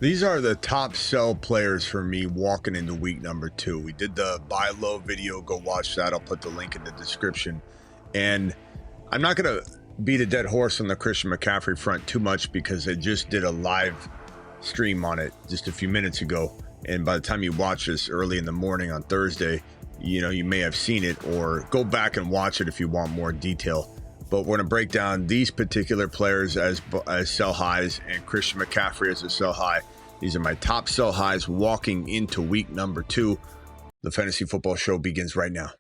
These are the top sell players for me walking into week number 2. We did the buy low video. Go watch that. I'll put the link in the description. And I'm not going to beat a dead horse on the Christian McCaffrey front too much because I just did a live stream on it just a few minutes ago. And by the time you watch this early in the morning on Thursday, you may have seen it, or go back and watch it if you want more detail. But we're going to break down these particular players as sell highs and Christian McCaffrey as a sell high. These are my top sell highs walking into week number 2. The Fantasy Football Show begins right now.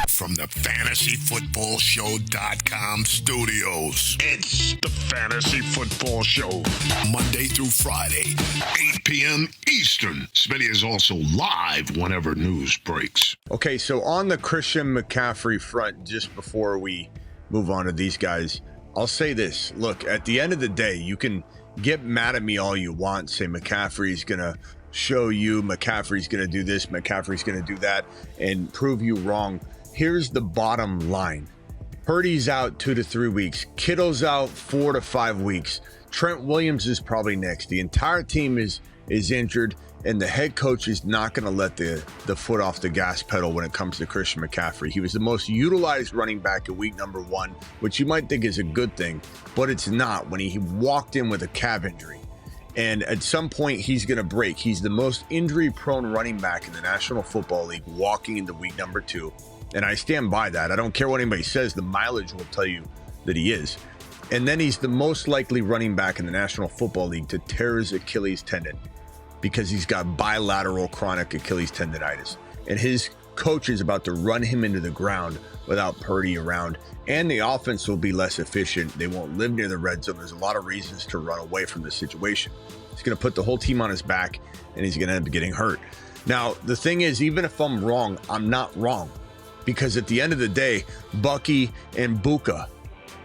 From the FantasyFootballShow.com studios, it's the Fantasy Football Show. Monday through Friday, 8 p.m. Eastern. Smitty is also live whenever news breaks. Okay, so on the Christian McCaffrey front, just before we move on to these guys, I'll say this. Look, at the end of the day, you can get mad at me all you want, say McCaffrey's going to show you, McCaffrey's going to do this, McCaffrey's going to do that, and prove you wrong. Here's the bottom line. Purdy's out 2 to 3 weeks. Kittle's out 4 to 5 weeks. Trent Williams is probably next. The entire team is injured, and the head coach is not going to let the foot off the gas pedal when it comes to Christian McCaffrey. He was the most utilized running back in week number 1, which you might think is a good thing, but it's not when he walked in with a calf injury. And at some point, he's going to break. He's the most injury-prone running back in the National Football League walking into week number 2. And I stand by that. I don't care what anybody says. The mileage will tell you that he is. And then he's the most likely running back in the National Football League to tear his Achilles tendon because he's got bilateral chronic Achilles tendonitis. And his coach is about to run him into the ground without Purdy around. And the offense will be less efficient. They won't live near the red zone. There's a lot of reasons to run away from this situation. He's going to put the whole team on his back, and he's going to end up getting hurt. Now, the thing is, even if I'm wrong, I'm not wrong. Because at the end of the day, Bucky and Buka,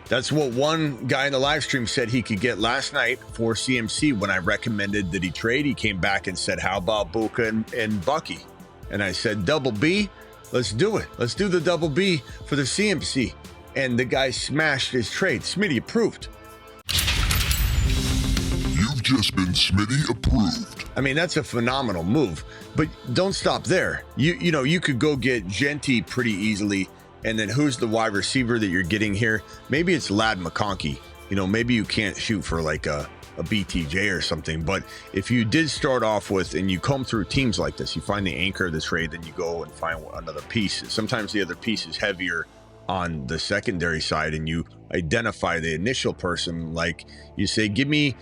that's what one guy in the live stream said he could get last night for CMC when I recommended that he trade. He came back and said, how about Buka and Bucky? And I said, double B, let's do it. Let's do the double B for the CMC. And the guy smashed his trade. Smitty approved. You've just been Smitty approved. I mean, that's a phenomenal move. But don't stop there. You could go get Genty pretty easily. And then who's the wide receiver that you're getting here? Maybe it's Lad McConkey. Maybe you can't shoot for like a BTJ or something. But if you did start off with, and you comb through teams like this, you find the anchor of the trade, then you go and find another piece. Sometimes the other piece is heavier on the secondary side, and you identify the initial person, like you say, give me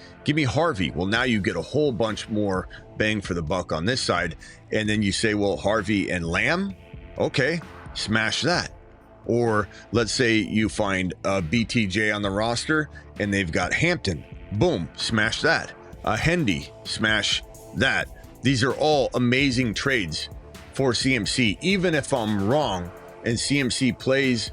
Harvey. Well, now you get a whole bunch more bang for the buck on this side. And then you say, well, Harvey and Lamb, okay, smash that. Or let's say you find a BTJ on the roster and they've got Hampton, boom, smash that. Hendy, smash that. These are all amazing trades for CMC. Even if I'm wrong and CMC plays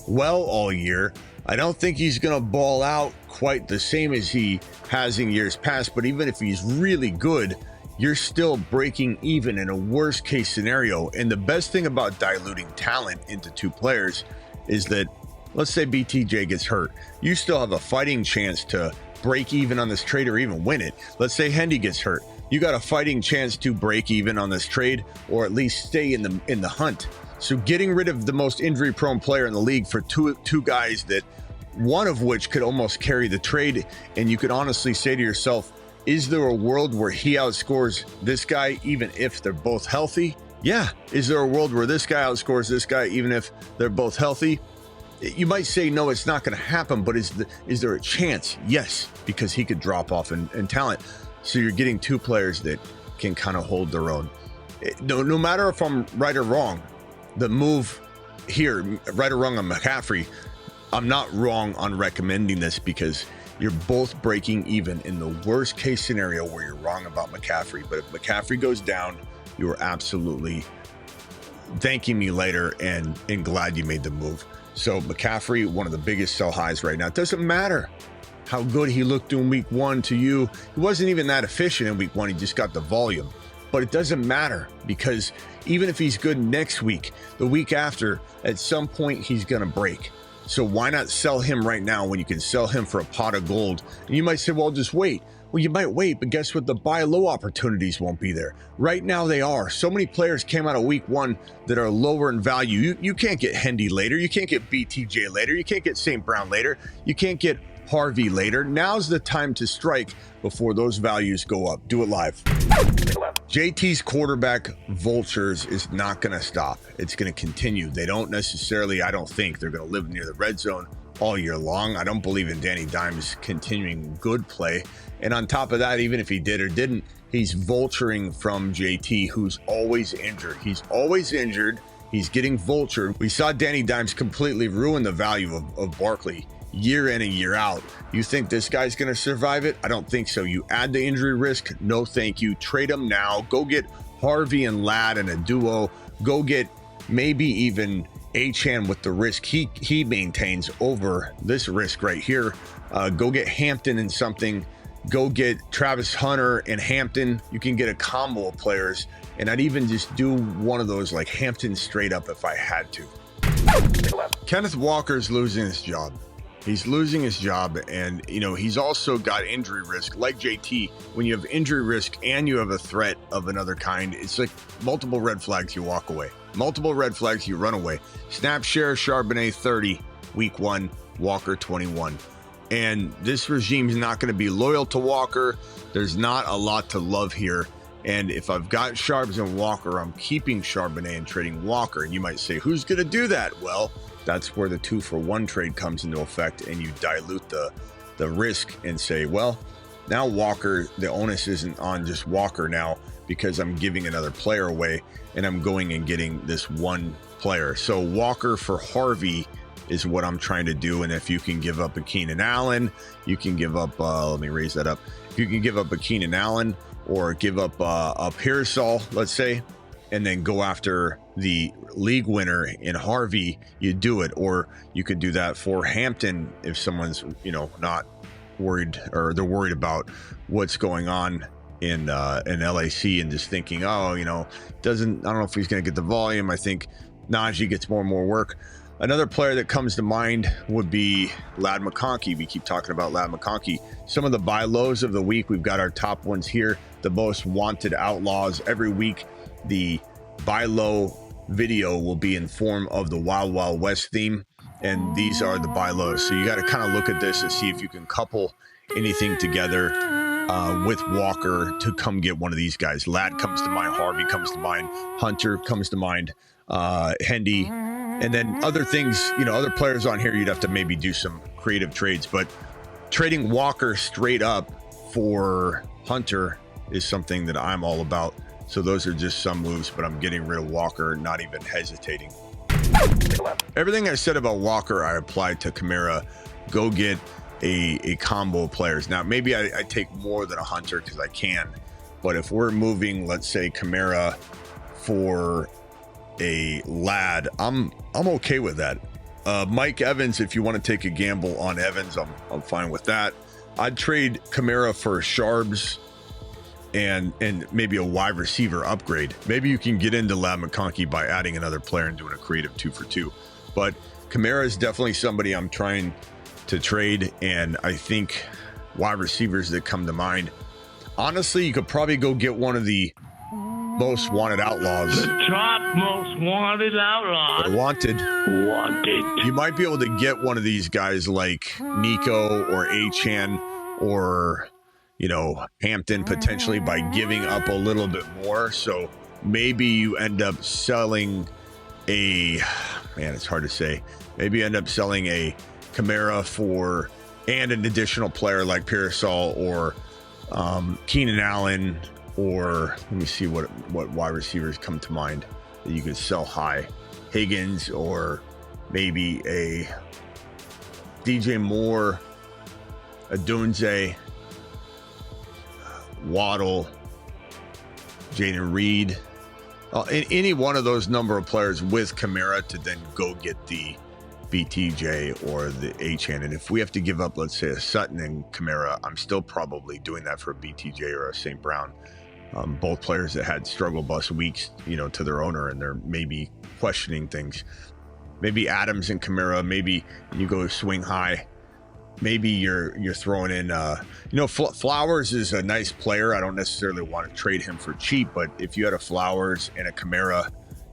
well all year, I don't think he's going to ball out quite the same as he has in years past. But even if he's really good, you're still breaking even in a worst case scenario. And the best thing about diluting talent into 2 players is that, let's say BTJ gets hurt, you still have a fighting chance to break even on this trade or even win it. Let's say Hendy gets hurt, you got a fighting chance to break even on this trade or at least stay in the hunt. So getting rid of the most injury prone player in the league for two guys that one of which could almost carry the trade, and you could honestly say to yourself, is there a world where he outscores this guy even if they're both healthy? Yeah. Is there a world where this guy outscores this guy even if they're both healthy? You might say, no, it's not going to happen, but is there a chance? Yes, because he could drop off in talent. So you're getting 2 players that can kind of hold their own. No matter if I'm right or wrong, the move here, right or wrong on McCaffrey, I'm not wrong on recommending this because you're both breaking even in the worst case scenario where you're wrong about McCaffrey. But if McCaffrey goes down, you are absolutely thanking me later and glad you made the move. So McCaffrey, one of the biggest sell highs right now. It doesn't matter how good he looked in week 1 to you. He wasn't even that efficient in week 1. He just got the volume. But it doesn't matter because even if he's good next week, the week after, at some point he's going to break. So why not sell him right now when you can sell him for a pot of gold? And you might say, well, just wait. Well, you might wait, but guess what? The buy low opportunities won't be there. Right now they are. So many players came out of week 1 that are lower in value. You can't get Hendy later. You can't get BTJ later. You can't get St. Brown later. You can't get Harvey later. Now's the time to strike before those values go up. Do it live. JT's quarterback vultures is not going to stop. It's going to continue. They don't necessarily, I don't think, they're going to live near the red zone all year long. I don't believe in Danny Dimes continuing good play. And on top of that, even if he did or didn't, he's vulturing from JT, who's always injured. He's always injured. He's getting vultured. We saw Danny Dimes completely ruin the value of Barkley year in and year out. You think this guy's going to survive it? I don't think so. You add the injury risk. No, thank you. Trade him now. Go get Harvey and Ladd in a duo. Go get maybe even Achane with the risk he maintains over this risk right here. Go get Hampton in something. Go get Travis Hunter and Hampton. You can get a combo of players. And I'd even just do one of those like Hampton straight up if I had to. Kenneth Walker's losing his job. He's losing his job, and he's also got injury risk. Like JT, when you have injury risk and you have a threat of another kind, it's like multiple red flags, you walk away. Multiple red flags, you run away. Snap share, Charbonnet 30, week 1, Walker 21. And this regime is not going to be loyal to Walker. There's not a lot to love here. And if I've got Charbs and Walker, I'm keeping Charbonnet and trading Walker. And you might say, who's going to do that? Well, that's where the 2-for-1 trade comes into effect, and you dilute the risk and say, well, now Walker, the onus isn't on just Walker now because I'm giving another player away and I'm going and getting this one player. So Walker for Harvey is what I'm trying to do. And if you can give up a Keenan Allen, you can give up, let me raise that up. If you can give up a Keenan Allen or give up a Pearsall, let's say, and then go after the league winner in Harvey, you do it. Or you could do that for Hampton if someone's, not worried, or they're worried about what's going on in LAC and just thinking, I don't know if he's going to get the volume. I think Najee gets more and more work. Another player that comes to mind would be Ladd McConkey. We keep talking about Ladd McConkey. Some of the buy lows of the week, we've got our top ones here. The most wanted outlaws every week. The buy low video will be in form of the Wild Wild West theme, and these are the buy lows. So you got to kind of look at this and see if you can couple anything together with Walker to come get one of these guys. Ladd comes to mind, Harvey comes to mind, Hunter comes to mind, Hendy, and then other things, other players on here, you'd have to maybe do some creative trades, but trading Walker straight up for Hunter is something that I'm all about. So those are just some moves, but I'm getting rid of Walker, not even hesitating. Everything I said about Walker, I applied to Kamara. Go get a combo of players. Now, maybe I take more than a Hunter because I can, but if we're moving, let's say Kamara for a Ladd, I'm okay with that. Mike Evans, if you want to take a gamble on Evans, I'm fine with that. I'd trade Kamara for Charbs and maybe a wide receiver upgrade. Maybe you can get into Ladd McConkey by adding another player and doing a creative 2-for-2. But Kamara is definitely somebody I'm trying to trade, and I think wide receivers that come to mind. Honestly, you could probably go get one of the most wanted outlaws. The top most wanted outlaws. Wanted. Wanted. You might be able to get one of these guys like Nico or Achane or Hampton potentially by giving up a little bit more. So maybe you end up selling it's hard to say. Maybe you end up selling a Kamara and an additional player like Pearsall or Keenan Allen, or let me see what wide receivers come to mind that you could sell high. Higgins, or maybe a DJ Moore, a Dunze, Waddle, Jaden Reed, any one of those number of players with Kamara to then go get the BTJ or the Achane. And if we have to give up, let's say, a Sutton and Kamara, I'm still probably doing that for a BTJ or a St. Brown. Both players that had struggle bus weeks, to their owner, and they're maybe questioning things. Maybe Adams and Kamara, maybe you go swing high maybe you're throwing in, Flowers is a nice player. I don't necessarily want to trade him for cheap, but if you had a Flowers and a Kamara,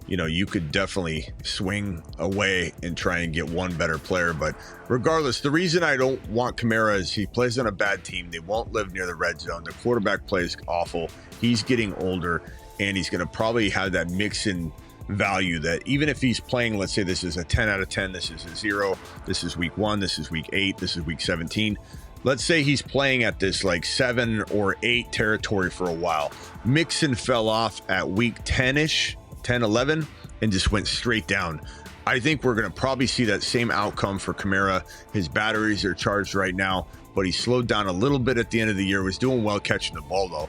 you could definitely swing away and try and get one better player. But regardless, the reason I don't want Kamara is he plays on a bad team. They won't live near the red zone. The quarterback plays awful. He's getting older, and he's going to probably have that mix-in value that even if he's playing, let's say this is a 10 out of 10, this is a 0, this is week 1, this is week 8, this is week 17. Let's say he's playing at this like 7 or 8 territory for a while. Mixon fell off at week 10-ish, 10, 11, and just went straight down. I think we're going to probably see that same outcome for Kamara. His batteries are charged right now, but he slowed down a little bit at the end of the year. Was doing well catching the ball though,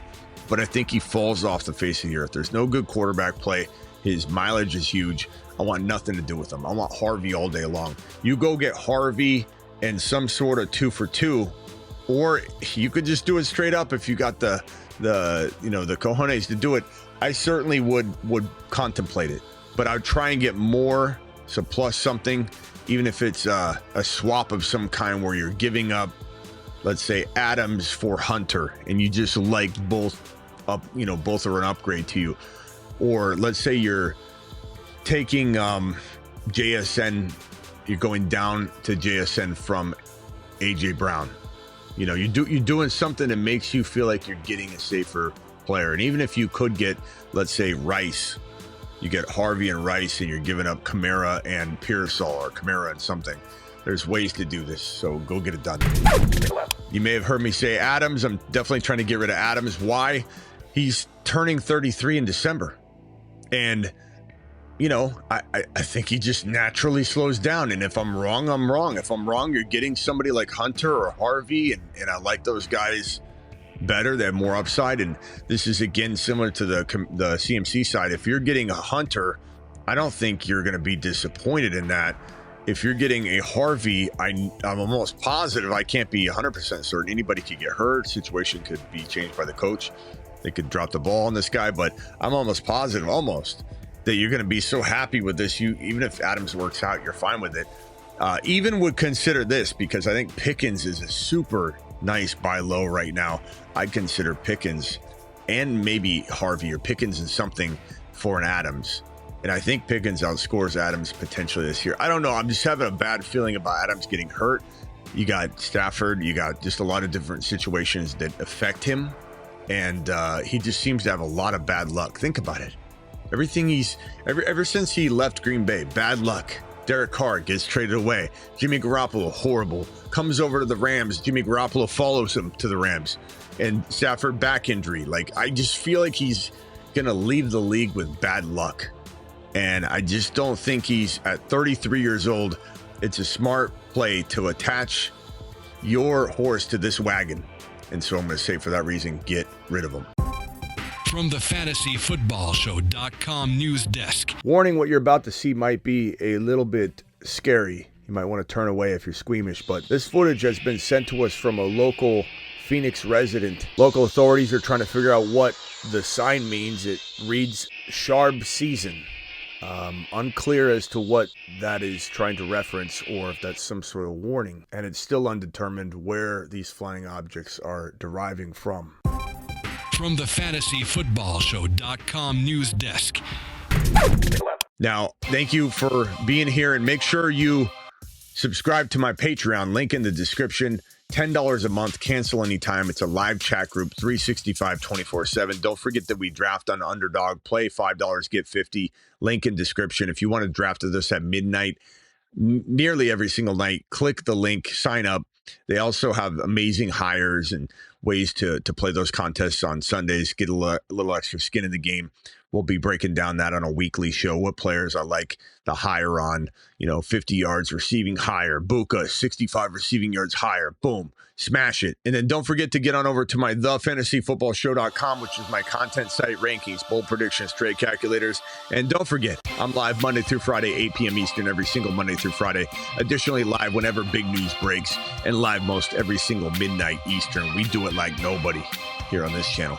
but I think he falls off the face of the earth. There's no good quarterback play. His mileage is huge. I want nothing to do with him. I want Harvey all day long. You go get Harvey and some sort of 2 for 2, or you could just do it straight up if you got the cojones to do it. I certainly would contemplate it, but I'd try and get more, so plus something, even if it's a swap of some kind where you're giving up, let's say Adams for Hunter, and you just like both up, both are an upgrade to you. Or let's say you're taking JSN, you're going down to JSN from AJ Brown. You're doing something that makes you feel like you're getting a safer player. And even if you could get, let's say, Rice, you get Harvey and Rice, and you're giving up Kamara and Pearsall, or Kamara and something. There's ways to do this, so go get it done. You may have heard me say Adams. I'm definitely trying to get rid of Adams. Why? He's turning 33 in December. And, I think he just naturally slows down. And if I'm wrong, I'm wrong. If I'm wrong, you're getting somebody like Hunter or Harvey. And I like those guys better. They have more upside. And this is, again, similar to the CMC side. If you're getting a Hunter, I don't think you're going to be disappointed in that. If you're getting a Harvey, I'm almost positive, I can't be 100% certain. Anybody could get hurt. Situation could be changed by the coach. They could drop the ball on this guy, but I'm almost positive, that you're going to be so happy with this. Even if Adams works out, you're fine with it. Even would consider this, because I think Pickens is a super nice buy low right now. I'd consider Pickens and maybe Harvey, or Pickens and something for an Adams. And I think Pickens outscores Adams potentially this year. I don't know. I'm just having a bad feeling about Adams getting hurt. You got Stafford. You got just a lot of different situations that affect him. And he just seems to have a lot of bad luck. Think about it. Everything ever since he left Green Bay, bad luck. Derek Carr gets traded away. Jimmy Garoppolo, horrible. Comes over to the Rams. Jimmy Garoppolo follows him to the Rams. And Stafford, back injury. I just feel like he's going to leave the league with bad luck. And I just don't think he's, at 33 years old, it's a smart play to attach your horse to this wagon. And so I'm going to say, for that reason, get rid of him. From the FantasyFootballShow.com news desk. Warning, what you're about to see might be a little bit scary. You might want to turn away if you're squeamish, but this footage has been sent to us from a local Phoenix resident. Local authorities are trying to figure out what the sign means. It reads Sharp Season. Unclear as to what that is trying to reference, or if that's some sort of warning. And it's still undetermined where these flying objects are deriving from. From the FantasyFootballShow.com news desk. Now, thank you for being here, and make sure you subscribe to my Patreon, link in the description. $10 a month, cancel anytime. It's a live chat group, 365, 24/7. Don't forget that we draft on Underdog. Play $5, get 50. Link in description. If you want to draft with us at midnight, nearly every single night, click the link, sign up. They also have amazing hires and ways to play those contests on Sundays, get a little extra skin in the game. We'll be breaking down that on a weekly show. What players I like the higher on, 50 yards receiving higher. Buka, 65 receiving yards higher. Boom, smash it. And then don't forget to get on over to my thefantasyfootballshow.com, which is my content site, rankings, bold predictions, trade calculators. And don't forget, I'm live Monday through Friday, 8 p.m. Eastern, every single Monday through Friday. Additionally, live whenever big news breaks, and live most every single midnight Eastern. We do it like nobody here on this channel.